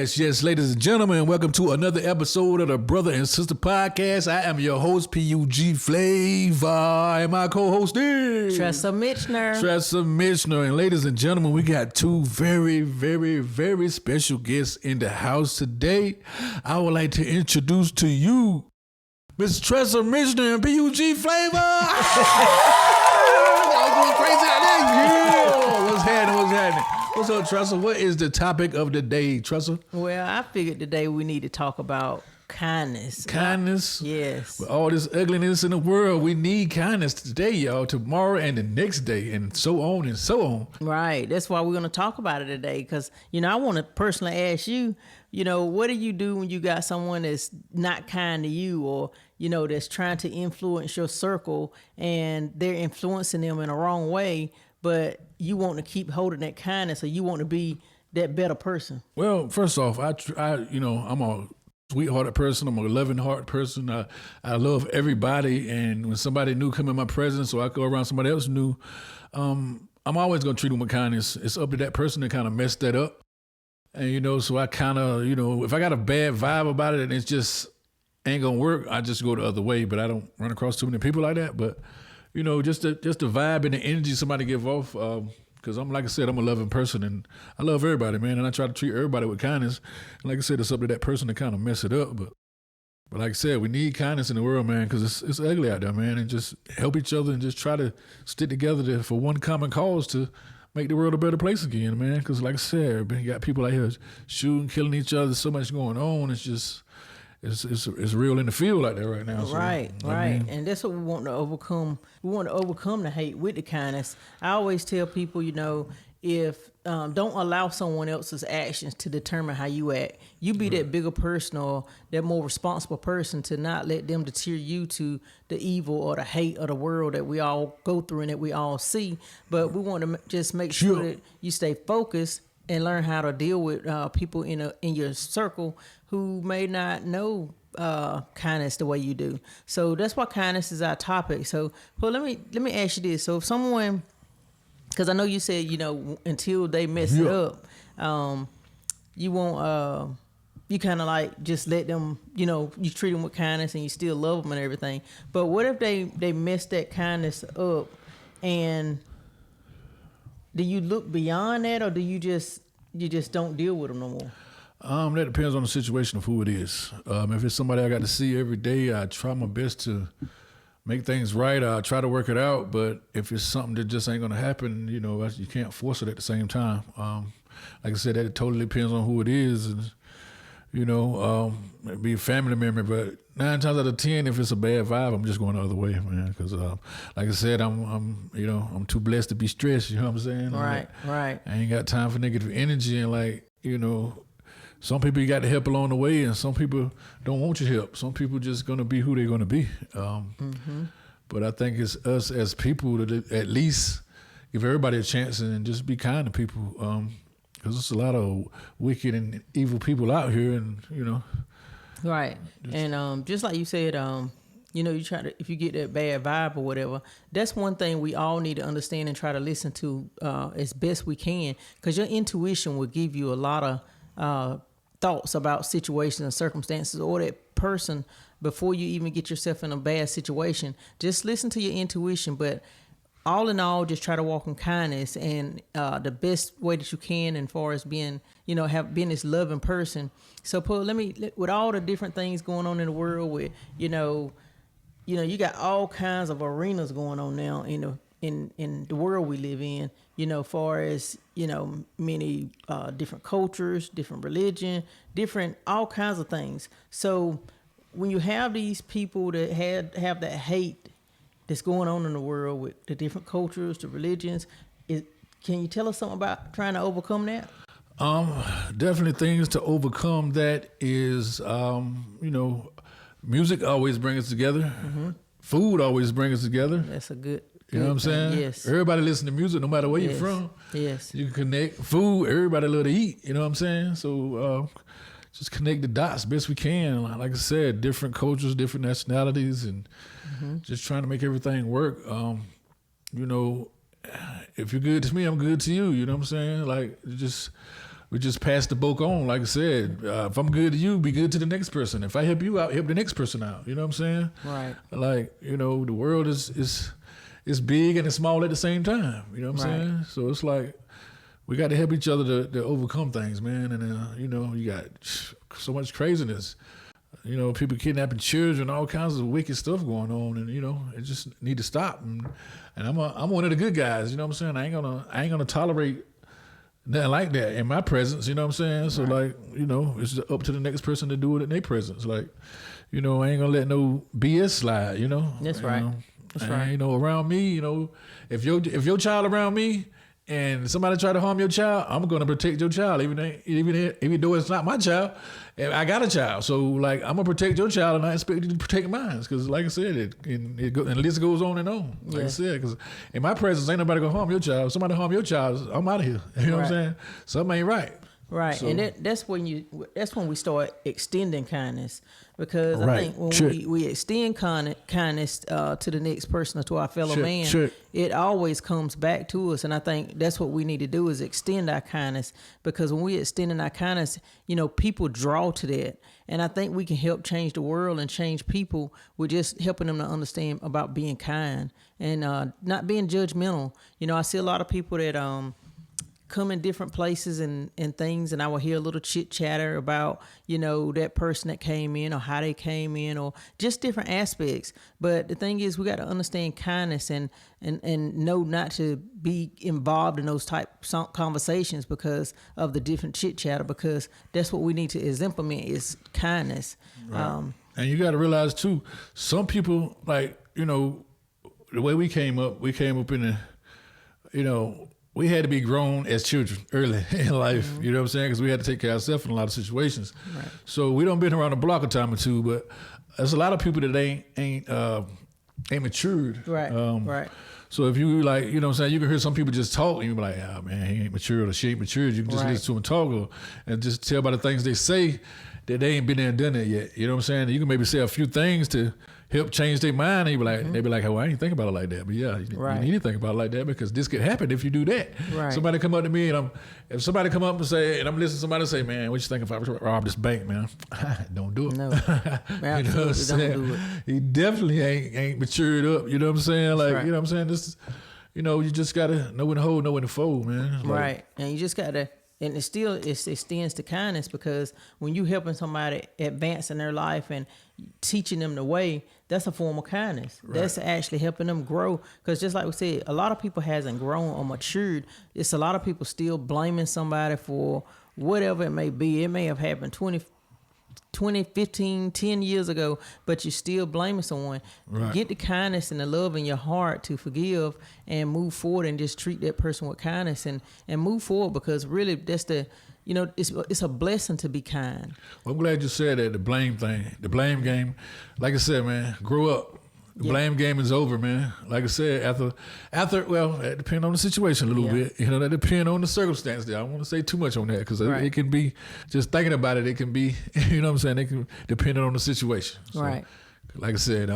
Yes, ladies and gentlemen, welcome to another episode of the Brother and Sister Podcast. I am your host, PUG Flava, and my co-host is Tressa Mitchener. And ladies and gentlemen, we got two very special guests in the house today. I would like to introduce to you Miss Tressa Mitchener and PUG Flava. Y'all going crazy out there? Yeah. What's happening? What's up, Tressa? What is the topic of the day, Tressa? Well, I figured today we need to talk about kindness. Kindness? Yes. With all this ugliness in the world, we need kindness today, y'all, tomorrow and the next day, and so on and so on. Right. That's why we're going to talk about it today, because, I want to personally ask you, what do you do when you got someone that's not kind to you, or, that's trying to influence your circle and they're influencing them in a wrong way, but you want to keep holding that kindness, or you want to be that better person? Well, first off, I'm a sweethearted person. I'm a loving heart person. I love everybody, and when somebody new come in my presence, or I go around somebody else new, I'm always gonna treat them with kindness. It's up to that person to kind of mess that up, and so I kind of, if I got a bad vibe about it and it's just ain't gonna work, I just go the other way. But I don't run across too many people like that. But just the vibe and the energy somebody give off. Because like I said, I'm a loving person, and I love everybody, man. And I try to treat everybody with kindness. And like I said, it's up to that person to kind of mess it up. But like I said, we need kindness in the world, man, because it's ugly out there, man. And just help each other and just try to stick together for one common cause to make the world a better place again, man. Because like I said, you got people out here shooting, killing each other. So much going on. It's just... It's real in the field out there right now. So, right. And that's what we want to overcome. We want to overcome the hate with the kindness. I always tell people, if don't allow someone else's actions to determine how you act. You be that bigger person or that more responsible person to not let them deter you to the evil or the hate of the world that we all go through and that we all see. But we want to just make sure that you stay focused and learn how to deal with people in your circle who may not know kindness the way you do. So that's why kindness is our topic. So, well, let me ask you this. So if someone, because I know you said, until they mess it up, you won't, you kind of like just let them, you treat them with kindness and you still love them and everything. But what if they mess that kindness up, and do you look beyond that, or do you just don't deal with them no more? That depends on the situation of who it is. If it's somebody I got to see every day, I try my best to make things right. I try to work it out. But if it's something that just ain't going to happen, you can't force it at the same time. Like I said, that totally depends on who it is. And, it be a family member. But 9 times out of 10, if it's a bad vibe, I'm just going the other way, man. Because, like I said, I'm too blessed to be stressed. You know what I'm saying? Right. I ain't got time for negative energy. And some people you got to help along the way, and some people don't want your help. Some people just going to be who they're going to be. But I think it's us as people to at least give everybody a chance and just be kind to people. Because there's a lot of wicked and evil people out here, and, Right. And just like you said, you try to, if you get that bad vibe or whatever, that's one thing we all need to understand and try to listen to as best we can, because your intuition will give you a lot of thoughts about situations and circumstances or that person before you even get yourself in a bad situation. Just listen to your intuition, but all in all, just try to walk in kindness and the best way that you can, and far as being, being this loving person. So, Paul, with all the different things going on in the world, with you got all kinds of arenas going on now in the world we live in. Far as many different cultures, different religion, different all kinds of things. So when you have these people that have that hate that's going on in the world with the different cultures, the religions, can you tell us something about trying to overcome that? Definitely things to overcome that is, music always brings us together. Mm-hmm. Food always brings us together. That's a good. You know what I'm saying? Yes. Everybody listen to music no matter where you're from. Yes. You can connect. Food, everybody love to eat. You know what I'm saying? So just connect the dots best we can. Like I said, different cultures, different nationalities, and just trying to make everything work. If you're good to me, I'm good to you. You know what I'm saying? Like, just we just pass the book on. Like I said, if I'm good to you, be good to the next person. If I help you out, help the next person out. You know what I'm saying? Right. Like, you know, the world is big and it's small at the same time. You know what I'm saying? So it's like we got to help each other to overcome things, man. And you know, you got so much craziness. You know, people kidnapping children, all kinds of wicked stuff going on, and you know, it just need to stop. And I'm one of the good guys. You know what I'm saying? I ain't gonna tolerate nothing like that in my presence. You know what I'm saying? So like, you know, it's up to the next person to do it in their presence. Like, you know, I ain't gonna let no BS slide. You know? That's right. That's right. You know, around me, you know, if your child around me and somebody try to harm your child, I'm gonna protect your child, even though it's not my child. I got a child, so like I'm gonna protect your child, and I expect you to protect mine. Because, like I said, and the list goes on and on. Like I said, because in my presence, ain't nobody gonna harm your child. If somebody harm your child, I'm out of here. You know what I'm saying? Something ain't right. Right, so, and that's when we start extending kindness, because I think when we extend kindness to the next person or to our fellow man, it always comes back to us. And I think that's what we need to do, is extend our kindness, because when we extending our kindness, you know, people draw to that. And I think we can help change the world and change people with just helping them to understand about being kind and not being judgmental. You know, I see a lot of people that come in different places and things, and I will hear a little chit chatter about, you know, that person that came in or how they came in or just different aspects. But the thing is, we got to understand kindness and know not to be involved in those type conversations because of the different chit chatter, because that's what we need to implement is kindness. Right. And you got to realize too, some people, like, you know, the way we came up in a, you know, we had to be grown as children early in life, you know what I'm saying? Because we had to take care of ourselves in a lot of situations. Right. So we done been around the block a time or two, but there's a lot of people that ain't matured. Right, right. So if you like, you know what I'm saying, you can hear some people just talk and you be like, oh man, he ain't matured or she ain't matured. You can just listen to them talk and just tell by the things they say that they ain't been there and done that yet. You know what I'm saying? You can maybe say a few things to help change their mind, and you be like, they be like, oh, I ain't think about it like that. But yeah, you need to think about it like that, because this could happen if you do that. Right. Somebody come up to me and if somebody come up and say, and I'm listening to somebody say, man, what you think if I rob this bank, man? Don't do it. No, you know what I'm saying? Don't do it. He definitely ain't matured up. You know what I'm saying? Like, you know what I'm saying? This, you know, you just gotta know when to hold, know when to fold, man. Like, right, and you just gotta. And it extends to kindness, because when you helping somebody advance in their life and teaching them the way, that's a form of kindness. Right. That's actually helping them grow. Because just like we said, a lot of people hasn't grown or matured. It's a lot of people still blaming somebody for whatever it may be. It may have happened 20, 15, 10 years ago, but you're still blaming someone. Right. Get the kindness and the love in your heart to forgive and move forward, and just treat that person with kindness and move forward, because really that's the, you know, it's a blessing to be kind. Well, I'm glad you said that, the blame thing, the blame game. Like I said, man, grow up. The blame game is over, man. Like I said, after well, it depends on the situation a little bit. You know, that depends on the circumstance there. I don't want to say too much on that, because it can be, just thinking about it, it can be, you know what I'm saying, it can depend on the situation. So, right. Like I said,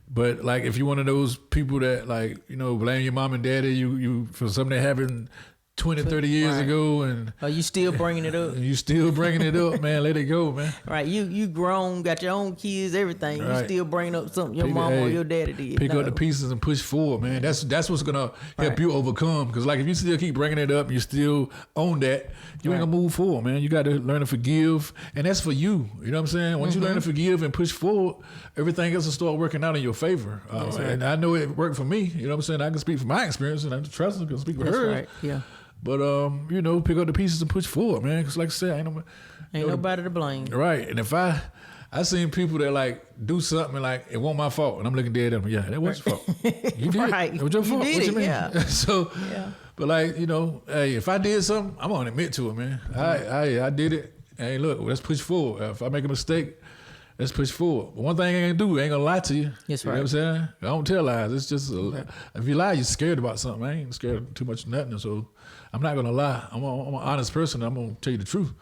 but like if you're one of those people that, like, you know, blame your mom and daddy, you for something that happened 20, 30 years ago, and you still bringing it up. You still bringing it up, man. Let it go, man. Right, you grown, got your own kids, everything. Right. You still bringing up something your mama or your daddy did. Pick up the pieces and push forward, man. That's what's gonna help you overcome. Because like if you still keep bringing it up, you still own that, you ain't gonna move forward, man. You got to learn to forgive, and that's for you. You know what I'm saying? Once you learn to forgive and push forward, everything else will start working out in your favor. And I know it worked for me. You know what I'm saying? I can speak from my experience, and Tressa can speak for her. Right. Yeah. But, you know, pick up the pieces and push forward, man. Because like I said, ain't nobody to blame. Right. And if I seen people that, like, do something like, it wasn't my fault. And I'm looking dead at them. Yeah, that was your fault. You did it. It was your fault. What you mean? Yeah. So, but, like, you know, hey, if I did something, I'm going to admit to it, man. I did it. Hey, look, let's push forward. If I make a mistake, let's push forward. But one thing I ain't gonna do, I ain't gonna lie to you. That's right. You know what I'm saying? I don't tell lies. It's just, if you lie, you're scared about something. I ain't scared too much of nothing. So I'm not gonna lie. I'm an honest person. I'm gonna tell you the truth.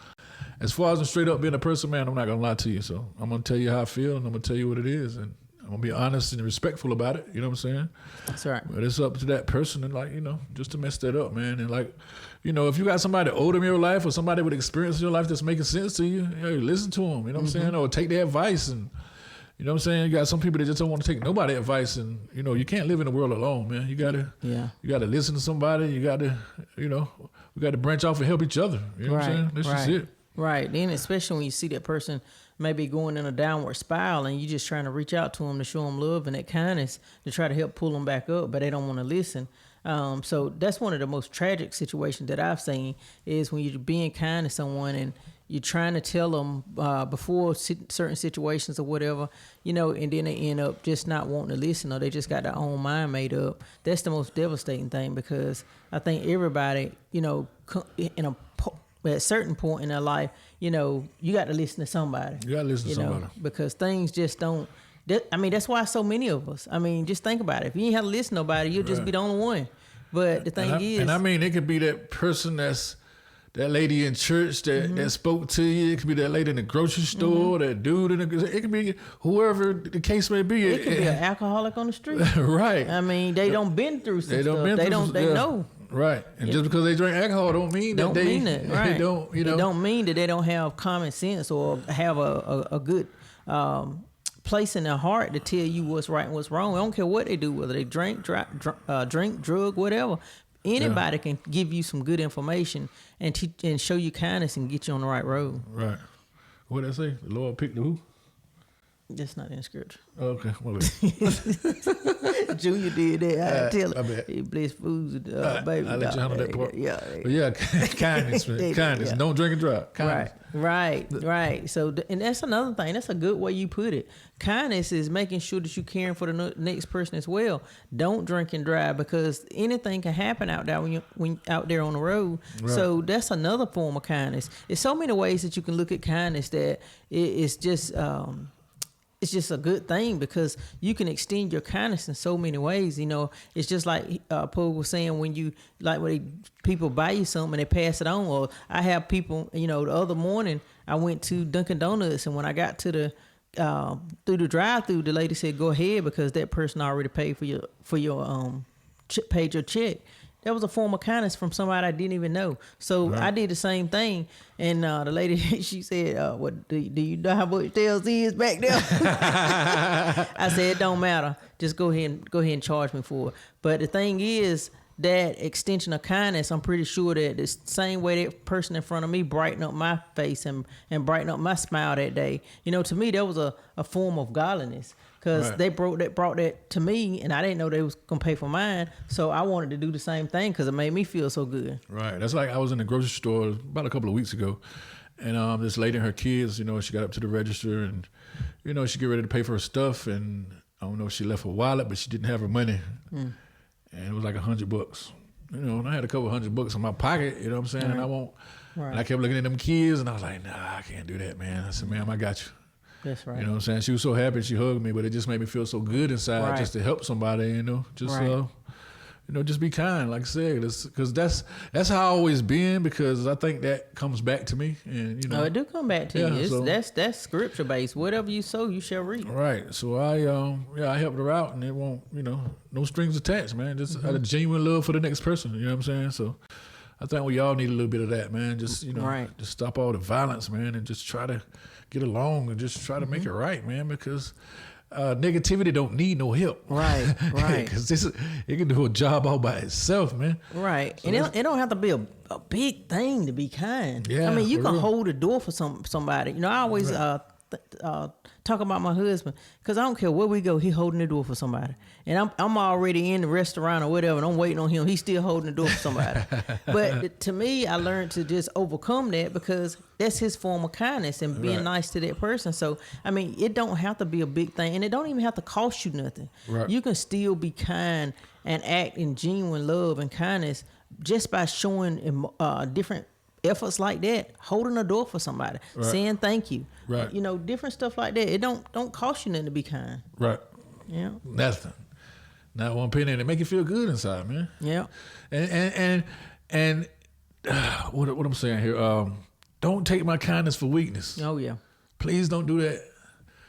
As far as I'm straight up being a person, man, I'm not gonna lie to you. So I'm gonna tell you how I feel, and I'm gonna tell you what it is, and I'm gonna be honest and respectful about it. You know what I'm saying? That's right. But it's up to that person, and like, you know, just to mess that up, man. And like, you know, if you got somebody older in your life or somebody with experience in your life that's making sense to you, you know, listen to them. You know what I'm saying? Or take their advice. And you know what I'm saying? You got some people that just don't want to take nobody's advice, and you know, you can't live in the world alone, man. You gotta listen to somebody. You gotta, you know, we gotta branch off and help each other. You know what I'm saying? That's just it. Right. Then especially when you see that person maybe going in a downward spiral and you just trying to reach out to them to show them love and that kindness to try to help pull them back up, but they don't want to listen. So that's one of the most tragic situations that I've seen is when you're being kind to someone and you're trying to tell them before certain situations or whatever, you know, and then they end up just not wanting to listen, or they just got their own mind made up. That's the most devastating thing, because I think everybody, you know, at a certain point in their life, you know, you got to listen to somebody. You got to listen to somebody. Because things just don't. I mean, that's why so many of us. I mean, just think about it. If you ain't have to listen to nobody, you'll just be the only one. But the thing is, and I mean, it could be that person that's that lady in church that spoke to you. It could be that lady in the grocery store, that dude it could be whoever the case may be. It could be an alcoholic on the street. Right. I mean, they don't been through some stuff. They know. Right. And just because they drink alcohol don't mean that they don't, you know. It don't mean that they don't have common sense or have a good place in their heart to tell you what's right and what's wrong. I don't care what they do, whether they drink, drug, whatever. Anybody can give you some good information and show you kindness and get you on the right road. Right. What did I say? The Lord picked the who? That's not in scripture. Okay. Well, Junior did that. I tell I him. bet. He blessed foods, baby. I'll let you handle that part. Yeah. But yeah, kindness, man. Kindness. Yeah. Don't drink and drive. Kindness. Right. So, and that's another thing. That's a good way you put it. Kindness is making sure that you're caring for the next person as well. Don't drink and drive, because anything can happen out there when out there on the road. Right. So that's another form of kindness. There's so many ways that you can look at kindness that it's just a good thing, because you can extend your kindness in so many ways. You know, it's just like Paul was saying, when people buy you something and they pass it on. Or I have people, you know, the other morning I went to Dunkin' Donuts, and when I got to the through the drive-through, the lady said, "Go ahead," because that person already paid for your paid your check. That was a form of kindness from somebody I didn't even know. So right. I did the same thing. And the lady, she said, "What do you know how much tails is back there?" I said, "It don't matter. Just go ahead and charge me for it." But the thing is, that extension of kindness, I'm pretty sure that the same way that person in front of me brightened up my face and brightened up my smile that day, you know, to me, that was a form of godliness. Because right. they brought that to me, and I didn't know they was gonna pay for mine, so I wanted to do the same thing because it made me feel so good. Right. That's like I was in the grocery store about a couple of weeks ago, and this lady and her kids, you know, she got up to the register, and you know, she get ready to pay for her stuff, and I don't know if she left her wallet, but she didn't have her money, and it was like $100. You know, and I had a couple $100 in my pocket. You know what I'm saying? Right. And I won't. Right. And I kept looking at them kids, and I was like, "Nah, I can't do that, man." I said, "Ma'am, I got you." That's right. You know what I'm saying? She was so happy, she hugged me, but it just made me feel so good inside, right. just to help somebody, you know, just right. You know, just be kind, like I said, because that's how I always been, because I think that comes back to me, and you know, it do come back to you. So, that's scripture based. Whatever you sow, you shall reap. Right. So I helped her out, and it won't, you know, no strings attached, man. Just out of genuine love for the next person. You know what I'm saying? So I think we all need a little bit of that, man. Just, you know, right. just stop all the violence, man, and just try to get along and just try to make it right, man, because negativity don't need no help. Right. Because it can do a job all by itself, man. Right. So and it don't have to be a big thing to be kind. Yeah, I mean, you can hold the door for somebody. You know, I always talk about my husband, because I don't care where we go, he holding the door for somebody. And I'm already in the restaurant or whatever, and I'm waiting on him. He's still holding the door for somebody. But to me, I learned to just overcome that, because that's his form of kindness and being right. nice to that person. So, I mean, it don't have to be a big thing, and it don't even have to cost you nothing. Right. You can still be kind and act in genuine love and kindness just by showing different efforts like that, holding a door for somebody, right. saying thank you, right. You know, different stuff like that. It don't cost you nothing to be kind. Right. Yeah. Nothing. Not one penny, and it make you feel good inside, man. Yeah. And what I'm saying here, don't take my kindness for weakness. Oh yeah. Please don't do that.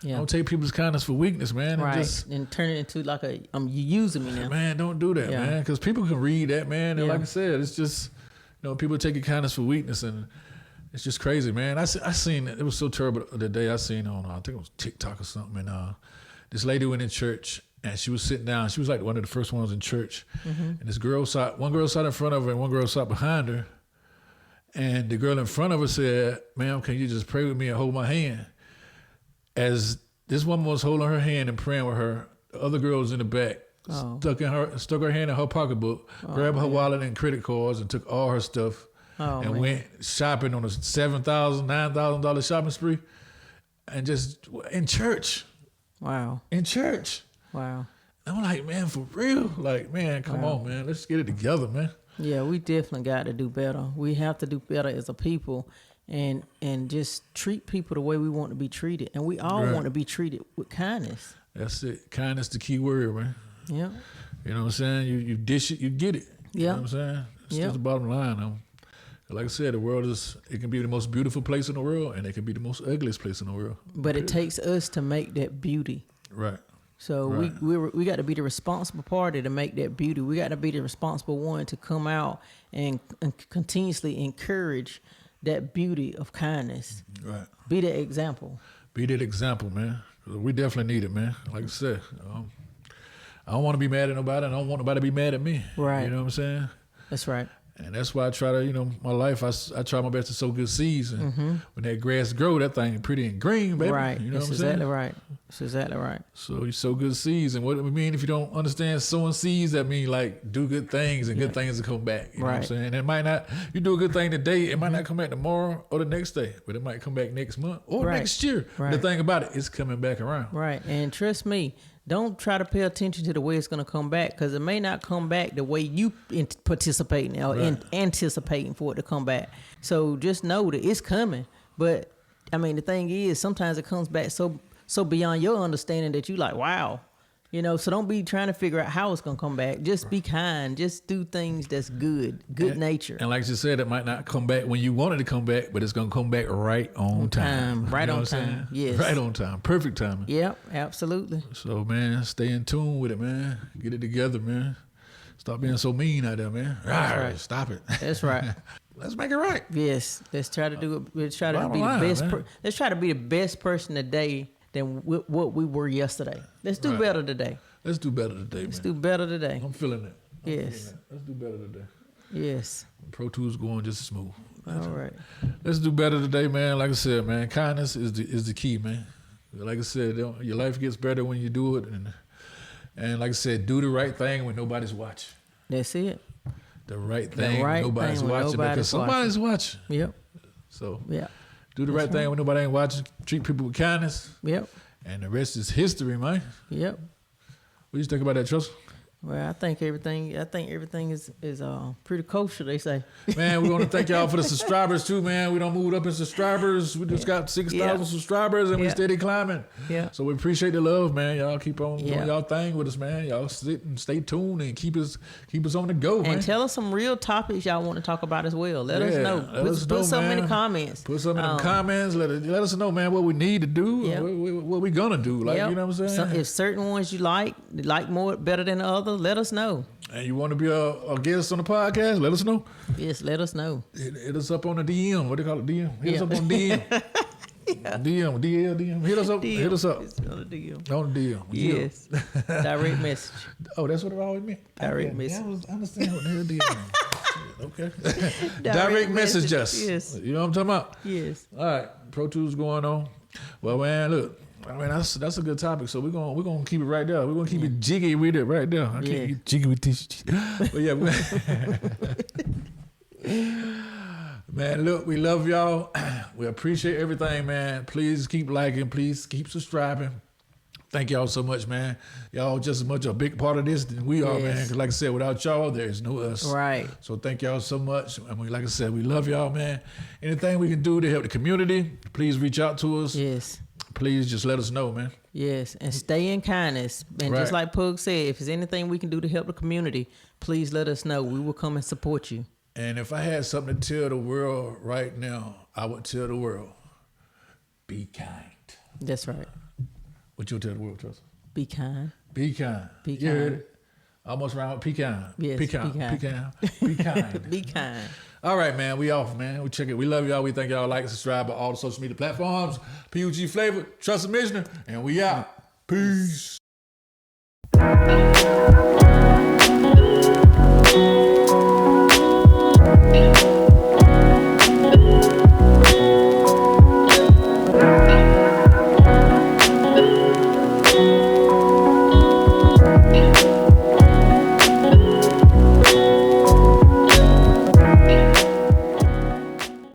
Yeah. Don't take people's kindness for weakness, man. Right. And turn it into like a you using me now. Man, don't do that, man. Because people can read that, man. And like I said, it's just, people take your kindness for weakness, and it's just crazy, man. I seen it was so terrible the day I seen on I think it was TikTok or something, and this lady went in church and she was sitting down. She was like one of the first ones in church, and this one girl sat in front of her and one girl sat behind her, and the girl in front of her said, "Ma'am, can you just pray with me and hold my hand?" As this woman was holding her hand and praying with her, the other girl was in the back, stuck her hand in her pocketbook, grabbed her wallet and credit cards, and took all her stuff, and went shopping on a $7,000, $9,000 shopping spree, and just in church. Wow. In church. Wow. And I'm like, man, for real? Like, man, come on, man. Let's get it together, man. Yeah, we definitely got to do better. We have to do better as a people. And just treat people the way we want to be treated. And we all want to be treated with kindness. That's it. Kindness the key word, man. Yeah. You know what I'm saying? You dish it, you get it. Yeah. You know what I'm saying? It's just the bottom line. Like I said, the world it can be the most beautiful place in the world, and it can be the most ugliest place in the world. But it takes us to make that beauty. Right. So we got to be the responsible party to make that beauty. We got to be the responsible one to come out and continuously encourage that beauty of kindness. Right. Be that example. Be that example, man. We definitely need it, man. Like I said, I don't want to be mad at nobody, and I don't want nobody to be mad at me. Right. You know what I'm saying? That's right. And that's why I try to, my life, I try my best to sow good seeds. And when that grass grow, that thing pretty and green, baby. Right. You know what I'm exactly saying? Right. That's exactly right. So you sow good seeds. And what it mean if you don't understand sowing seeds, that mean like do good things and good things will come back. You know what I'm saying? And it might not, you do a good thing today, it might not come back tomorrow or the next day, but it might come back next month or next year. Right. The thing about it, it's coming back around. Right. And trust me, don't try to pay attention to the way it's going to come back, because it may not come back the way you participating or anticipating for it to come back. So just know that it's coming. But I mean, the thing is, sometimes it comes back so beyond your understanding that you like, wow. So don't be trying to figure out how it's going to come back. Just be kind. Just do things that's good nature. And like you said, it might not come back when you want it to come back, but it's going to come back right on time. Right on time. Yes. Right on time. Perfect timing. Yep, absolutely. So, man, stay in tune with it, man. Get it together, man. Stop being so mean out there, man. That's right. Stop it. That's right. Let's make it right. Yes. Let's try to do it. Let's try to Bottom be line, the best. man. Let's try to be the best person today than what we were yesterday. Let's do better today. Let's do better today, man. Let's do better today. I'm feeling it. Yes. Let's do better today. Yes. Pro Tools going just smooth. All right. Let's do better today, man. Like I said, man, kindness is the key, man. Like I said, your life gets better when you do it, and like I said, do the right thing when nobody's watching. That's it. The right thing when nobody's watching, because somebody's watching. Yep. So yeah, do the right thing when nobody ain't watching. Treat people with kindness. Yep. And the rest is history, man. Yep. What do you think about that, Tressa? Well, I think everything is pretty kosher, they say. Man, we want to thank y'all for the subscribers too, man. We don't move up in subscribers. We just got 6,000 subscribers, and we steady climbing. Yeah. So we appreciate the love, man. Y'all keep on doing y'all thing with us, man. Y'all sit and stay tuned and keep us on the go, man. And tell us some real topics y'all want to talk about as well. Let us know. Put some in the comments. Put some in the comments. Let us know, man, what we need to do, what we gonna do. Like, you know what I'm saying? So if certain ones you like more better than the other, let us know. And you want to be a guest on the podcast, let us know. Yes, let us know. Hit us up on the DM. What do they call it? DM? Hit us up on DM. DM. Hit us up. DM. Hit us up. It's on the DM. On the DM. Yes. Direct message. Oh, that's what it always meant? Direct message. I understand what the hell DM means. Okay. Direct message us. Yes. You know what I'm talking about? Yes. All right. Pro Tools going on. Well, man, look. I mean, that's a good topic. So we're gonna keep it right there. We're gonna keep it jiggy with it right there. I can't get jiggy with this. But yeah, man, look, we love y'all. We appreciate everything, man. Please keep liking. Please keep subscribing. Thank y'all so much, man. Y'all just as much a big part of this than we are, man. Because like I said, without y'all, there's no us. Right. So thank y'all so much. I mean, like I said, we love y'all, man. Anything we can do to help the community, please reach out to us. Yes. Please just let us know, man. Yes, and stay in kindness. And just like Pug said, if there's anything we can do to help the community, please let us know. We will come and support you. And if I had something to tell the world right now, I would tell the world, be kind. That's right. What you tell the world, Tressa? Be kind. Be kind. Be You heard kind. it? Almost round with pecan. Yes, Pecan. be kind. Pecan. Be kind. Be kind. All right, man. We off, man. We check it. We love y'all. We thank y'all like and subscribe on all the social media platforms. PUG Flavor, Tressa Mitchener, and we out. Peace.